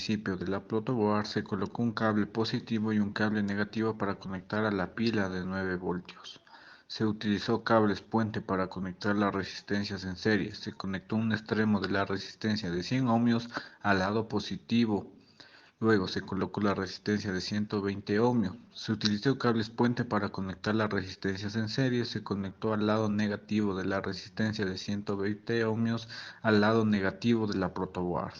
principio de la protoboard se colocó un cable positivo y un cable negativo para conectar a la pila de 9 voltios. Se utilizó cables puente para conectar las resistencias en serie. Se conectó un extremo de la resistencia de 100 ohmios al lado positivo. Luego se colocó la resistencia de 120 ohmios. Se utilizó cables puente para conectar las resistencias en serie. Se conectó al lado negativo de la resistencia de 120 ohmios al lado negativo de la protoboard.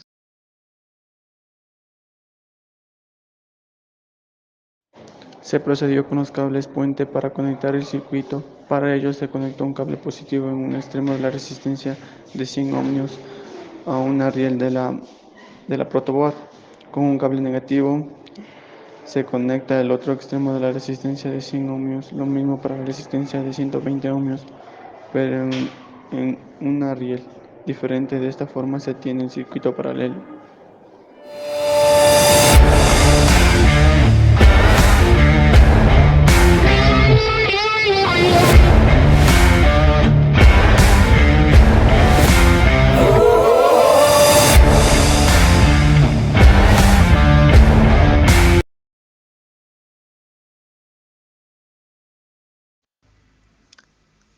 Se procedió con los cables puente para conectar el circuito. Para ello se conectó un cable positivo en un extremo de la resistencia de 100 ohmios a una riel de la protoboard. Con un cable negativo se conecta el otro extremo de la resistencia de 100 ohmios, lo mismo para la resistencia de 120 ohmios, pero en una riel diferente. De esta forma se tiene el circuito paralelo.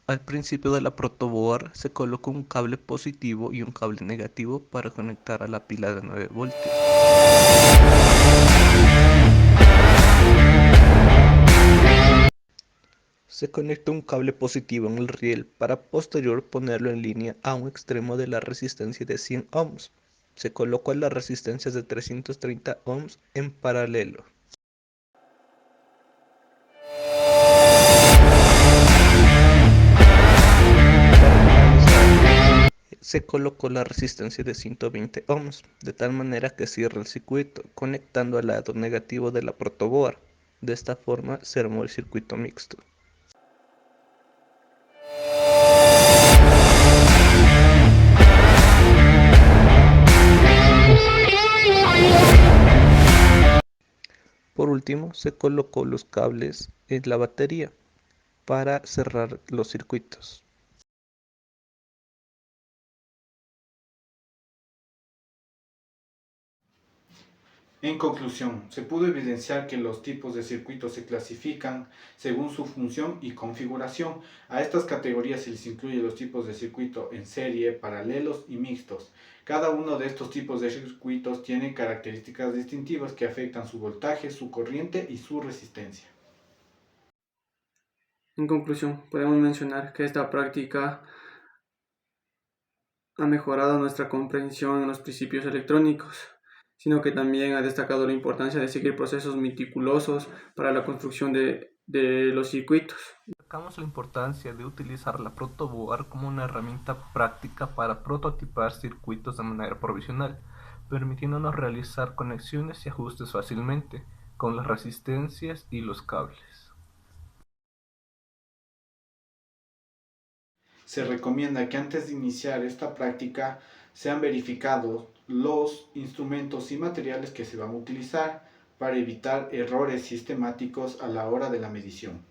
Al principio de la protoboard se colocó un cable positivo y un cable negativo para conectar a la pila de 9 voltios. Se conectó un cable positivo en el riel para posterior ponerlo en línea a un extremo de la resistencia de 100 ohms. Se colocó las resistencias de 330 ohms en paralelo. Se colocó la resistencia de 120 ohms, de tal manera que cierra el circuito, conectando al lado negativo de la protoboard. De esta forma se armó el circuito mixto. Por último, se colocó los cables en la batería para cerrar los circuitos. En conclusión, se pudo evidenciar que los tipos de circuitos se clasifican según su función y configuración. A estas categorías se les incluye los tipos de circuito en serie, paralelos y mixtos. Cada uno de estos tipos de circuitos tiene características distintivas que afectan su voltaje, su corriente y su resistencia. En conclusión, podemos mencionar que esta práctica ha mejorado nuestra comprensión en los principios electrónicos, sino que también ha destacado la importancia de seguir procesos meticulosos para la construcción de los circuitos. Destacamos la importancia de utilizar la protoboard como una herramienta práctica para prototipar circuitos de manera provisional, permitiéndonos realizar conexiones y ajustes fácilmente con las resistencias y los cables. Se recomienda que antes de iniciar esta práctica sean verificados los instrumentos y materiales que se van a utilizar para evitar errores sistemáticos a la hora de la medición.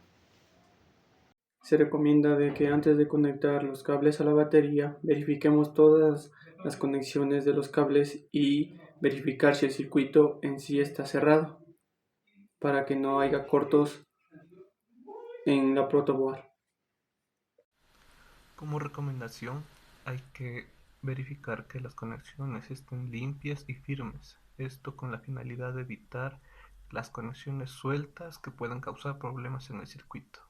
Se recomienda de que antes de conectar los cables a la batería, verifiquemos todas las conexiones de los cables y verificar si el circuito en sí está cerrado para que no haya cortos en la protoboard. Como recomendación, hay que verificar que las conexiones estén limpias y firmes, esto con la finalidad de evitar las conexiones sueltas que puedan causar problemas en el circuito.